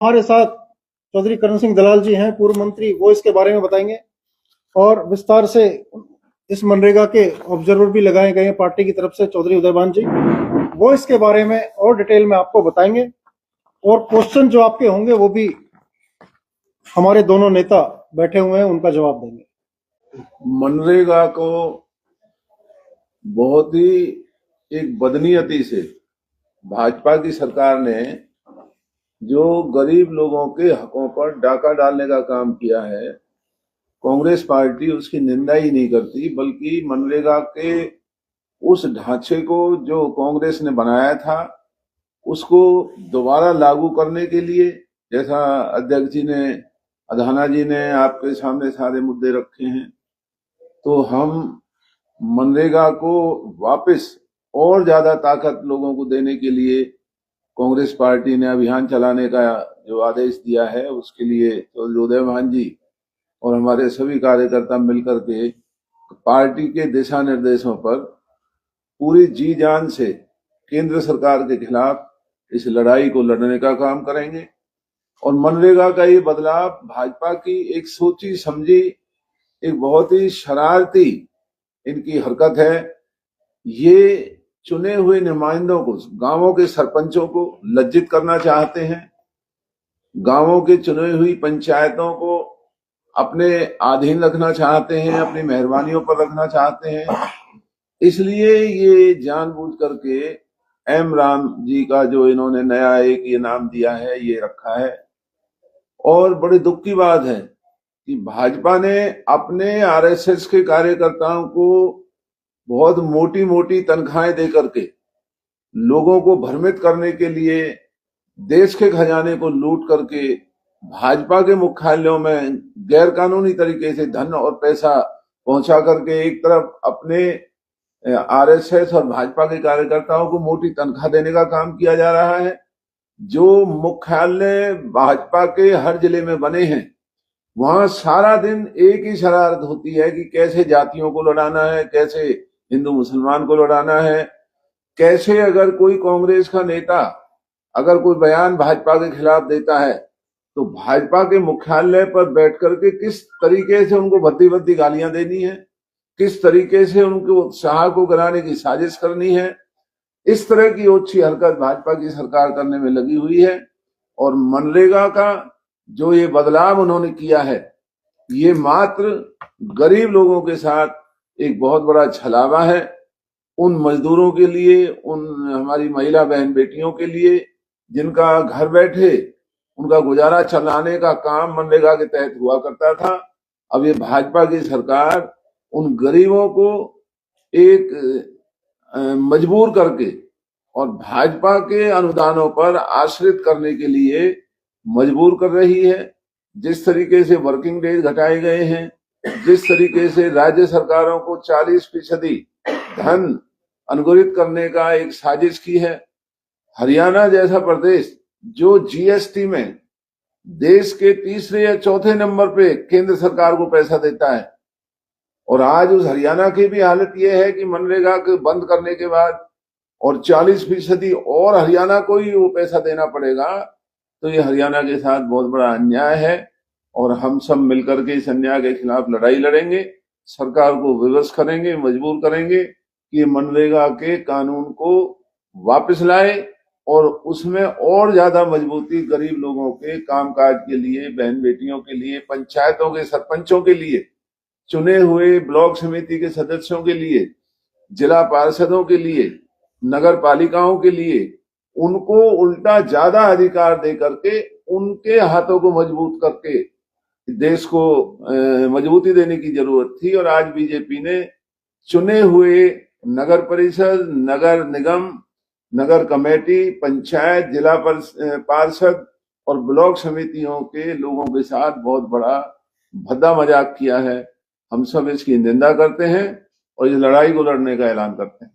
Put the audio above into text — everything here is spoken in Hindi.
हमारे साथ चौधरी करण सिंह दलाल जी हैं, पूर्व मंत्री। वो इसके बारे में बताएंगे और विस्तार से इस मनरेगा के ऑब्जर्वर भी लगाए गए हैं पार्टी की तरफ से, चौधरी उदयभान जी। वो इसके बारे में और डिटेल में आपको बताएंगे और क्वेश्चन जो आपके होंगे वो भी हमारे दोनों नेता बैठे हुए हैं, उनका जवाब देंगे। मनरेगा को बहुत ही एक बदनीयती से भाजपा की सरकार ने जो गरीब लोगों के हकों पर डाका डालने का काम किया है, कांग्रेस पार्टी उसकी निंदा ही नहीं करती, बल्कि मनरेगा के उस ढांचे को जो कांग्रेस ने बनाया था उसको दोबारा लागू करने के लिए, जैसा अध्यक्ष जी ने, अधाना जी ने आपके सामने सारे मुद्दे रखे हैं, तो हम मनरेगा को वापस और ज्यादा ताकत लोगों को देने के लिए कांग्रेस पार्टी ने अभियान चलाने का जो आदेश दिया है, उसके लिए चौधरी उदयभान जी और हमारे सभी कार्यकर्ता मिलकर के पार्टी के दिशा निर्देशों पर पूरी जी जान से केंद्र सरकार के खिलाफ इस लड़ाई को लड़ने का काम करेंगे। और मनरेगा का ये बदलाव भाजपा की एक सोची समझी, एक बहुत ही शरारती इनकी हरकत है। ये चुने हुए नुमाइंदों को, गांवों के सरपंचों को लज्जित करना चाहते हैं, गांवों के चुनी हुई पंचायतों को अपने अधीन रखना चाहते हैं, अपनी मेहरबानियों पर रखना चाहते हैं। इसलिए ये जानबूझ करके एम राम जी का जो इन्होंने नया एक ये नाम दिया है, ये रखा है। और बड़े दुख की बात है कि भाजपा ने अपने आरएसएस के कार्यकर्ताओं को बहुत मोटी मोटी तनख्वाहें दे करके लोगों को भ्रमित करने के लिए, देश के खजाने को लूट करके भाजपा के मुख्यालयों में गैर कानूनी तरीके से धन और पैसा पहुंचा करके एक तरफ अपने आरएसएस और भाजपा के कार्यकर्ताओं को मोटी तनख्वाह देने का काम किया जा रहा है। जो मुख्यालय भाजपा के हर जिले में बने हैं, वहां सारा दिन एक ही शरारत होती है कि कैसे जातियों को लड़ाना है, कैसे हिंदू मुसलमान को लड़ाना है, कैसे अगर कोई कांग्रेस का नेता अगर कोई बयान भाजपा के खिलाफ देता है तो भाजपा के मुख्यालय पर बैठ करके किस तरीके से उनको भद्दी भद्दी गालियां देनी है, किस तरीके से उनको उत्साह को गिराने की साजिश करनी है। इस तरह की ओछी हरकत भाजपा की सरकार करने में लगी हुई है। और मनरेगा का जो ये बदलाव उन्होंने किया है, ये मात्र गरीब लोगों के साथ एक बहुत बड़ा छलावा है। उन मजदूरों के लिए, उन हमारी महिला बहन बेटियों के लिए जिनका घर बैठे उनका गुजारा चलाने का काम मनरेगा के तहत हुआ करता था, अब ये भाजपा की सरकार उन गरीबों को एक मजबूर करके और भाजपा के अनुदानों पर आश्रित करने के लिए मजबूर कर रही है। जिस तरीके से वर्किंग डेज घटाए गए हैं, जिस तरीके से राज्य सरकारों को 40% धन अनुग्रहित करने का एक साजिश की है। हरियाणा जैसा प्रदेश जो जीएसटी में देश के तीसरे या चौथे नंबर पे केंद्र सरकार को पैसा देता है, और आज उस हरियाणा की भी हालत यह है कि मनरेगा के बंद करने के बाद और 40% और हरियाणा को ही वो पैसा देना पड़ेगा, तो ये हरियाणा के साथ बहुत बड़ा अन्याय है। और हम सब मिलकर के इस अन्याय के खिलाफ लड़ाई लड़ेंगे, सरकार को विवश करेंगे, मजबूर करेंगे कि मनरेगा के कानून को वापस लाए और उसमें और ज्यादा मजबूती गरीब लोगों के कामकाज के लिए, बहन बेटियों के लिए, पंचायतों के सरपंचों के लिए, चुने हुए ब्लॉक समिति के सदस्यों के लिए, जिला पार्षदों के लिए, नगर पालिकाओं के लिए, उनको उल्टा ज्यादा अधिकार दे करके उनके हाथों को मजबूत करके देश को मजबूती देने की जरूरत थी। और आज बीजेपी ने चुने हुए नगर परिषद, नगर निगम, नगर कमेटी, पंचायत, जिला पार्षद और ब्लॉक समितियों के लोगों के साथ बहुत बड़ा भद्दा मजाक किया है। हम सब इसकी निंदा करते हैं और इस लड़ाई को लड़ने का ऐलान करते हैं।